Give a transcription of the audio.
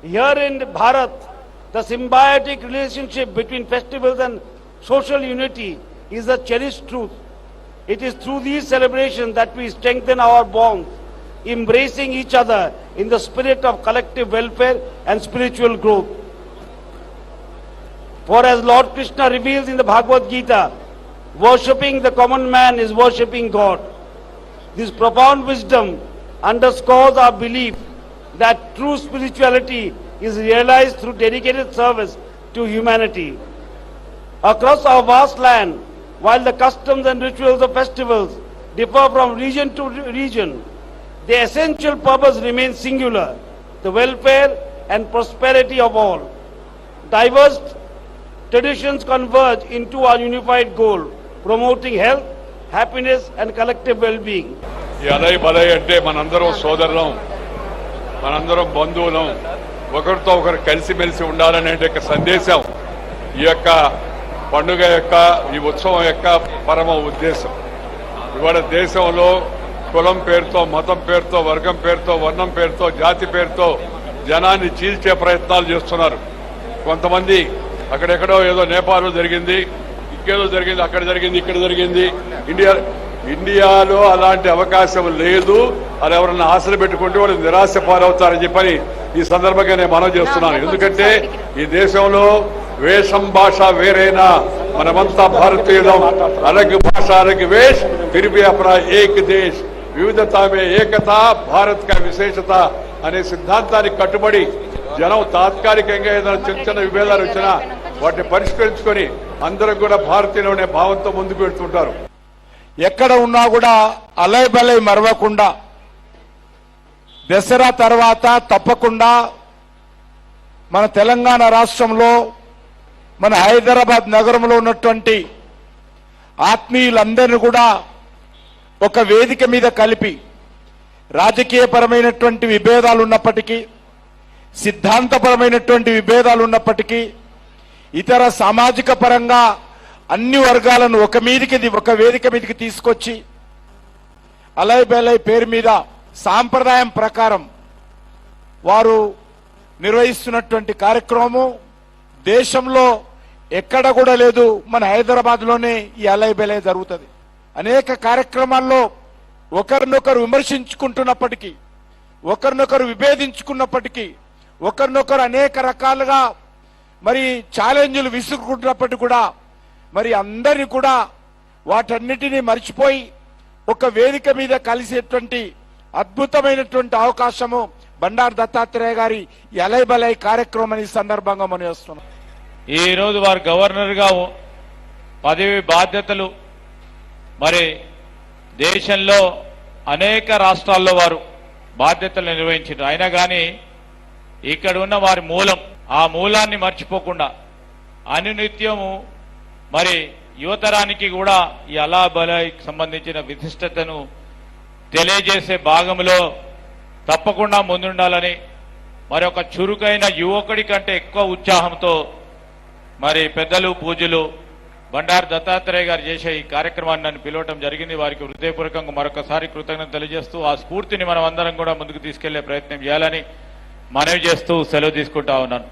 Here in Bharat, the symbiotic relationship between festivals and social unity is a cherished truth. It is through these celebrations that we strengthen our bonds, embracing each other in the spirit of collective welfare and spiritual growth. For as Lord Krishna reveals in the Bhagavad Gita, worshipping the common man is worshipping God. This profound wisdom underscores our belief that true spirituality is realized through dedicated service to humanity. Across our vast land, while the customs and rituals of festivals differ from region to region, the essential purpose remains singular, the welfare and prosperity of all. Diverse traditions converge into our unified goal, promoting health, happiness and collective well-being. ఈ అలై బలై అంటే మనందరం సోదరులం, మనందరం బంధువులం, ఒకరితో ఒకరు కలిసిమెలిసి ఉండాలనే సందేశం ఈ యొక్క పండుగ యొక్క ఈ ఉత్సవం యొక్క పరమ ఉద్దేశం. ఇవాళ దేశంలో కులం పేరుతో, మతం పేరుతో, వర్గం పేరుతో, వర్ణం పేరుతో, జాతి పేరుతో జనాన్ని చీల్చే ప్రయత్నాలు చేస్తున్నారు. కొంతమంది అక్కడెక్కడో ఏదో నేపాల్లో జరిగింది, ఇంకేదో జరిగింది, అక్కడ జరిగింది, ఇక్కడ జరిగింది. ఇండియాలో అలాంటి అవకాశం లేదు. అది ఎవరన్నా ఆశలు పెట్టుకుంటే వాళ్ళు నిరాశ పాలవుతారని చెప్పని ఈ సందర్భంగా నేను మనవి చేస్తున్నాను. ఎందుకంటే ఈ దేశంలో వేషం భాష వేరైనా మనమంతా భారతీయులం. అలగ్ భాష అలగ్ వేష్ ఫిర్ భీ అప్నా ఏక్ దేశ్, వివిధతా మే ఏకతా భారత్ కా విశేషత అనే సిద్ధాంతానికి కట్టుబడి జనం తాత్కాలికంగా ఏదైనా చిన్న చిన్న విభేదాలు వచ్చినా వాటిని పరిష్కరించుకొని అందరూ కూడా భారతీయులు అనే భావంతో ముందుకు వెళ్తుంటారు. ఎక్కడ ఉన్నా కూడా అలై బలై మరవకుండా దసరా తర్వాత తప్పకుండా మన తెలంగాణ రాష్ట్రంలో మన హైదరాబాద్ నగరంలో ఉన్నటువంటి ఆత్మీయులందరినీ కూడా ఒక వేదిక మీద కలిపి రాజకీయపరమైనటువంటి విభేదాలు ఉన్నప్పటికీ, సిద్ధాంతపరమైనటువంటి విభేదాలు ఉన్నప్పటికీ, ఇతర సామాజిక పరంగా అన్ని వర్గాలను ఒక వేదిక మీదకి తీసుకొచ్చి అలై బలై పేరు మీద సాంప్రదాయం ప్రకారం వారు నిర్వహిస్తున్నటువంటి కార్యక్రమం దేశంలో ఎక్కడ కూడా లేదు. మన హైదరాబాద్ లోనే ఈ అలై బలై జరుగుతుంది. అనేక కార్యక్రమాల్లో ఒకరినొకరు విమర్శించుకుంటున్నప్పటికీ, ఒకరినొకరు విభేదించుకున్నప్పటికీ, ఒకరినొకరు అనేక రకాలుగా మరి ఛాలెంజ్లు విసురుకుంటున్నప్పటికీ కూడా మరి అందరినీ కూడా వాటన్నిటినీ మర్చిపోయి ఒక వేదిక మీద కలిసేటువంటి అద్భుతమైనటువంటి అవకాశము బండారు దత్తాత్రేయ గారి అలై బలై కార్యక్రమం ఈ సందర్భంగా మనం చేస్తున్నాం. ఈ రోజు వారు గవర్నర్ గా పదవి బాధ్యతలు మరి దేశంలో అనేక రాష్ట్రాల్లో వారు బాధ్యతలు నిర్వహించారు. అయినా కానీ ఇక్కడ ఉన్న వారి మూలం, ఆ మూలాన్ని మర్చిపోకుండా అనునిత్యము మరి యువతరానికి కూడా ఈ అలా బలైకి సంబంధించిన విశిష్టతను తెలియజేసే భాగంలో తప్పకుండా ముందుండాలని మరి ఒక చురుకైన యువకుడి కంటే ఎక్కువ ఉత్సాహంతో మరి పెద్దలు పూజలు బండారు దత్తాత్రేయ గారు చేసే ఈ కార్యక్రమాన్ని నన్ను పిలవటం జరిగింది. వారికి హృదయపూర్వకంగా మరొకసారి కృతజ్ఞత తెలియజేస్తూ ఆ స్ఫూర్తిని మనం అందరం కూడా ముందుకు తీసుకెళ్లే ప్రయత్నం చేయాలని మనవి చేస్తూ సెలవు తీసుకుంటా ఉన్నాను.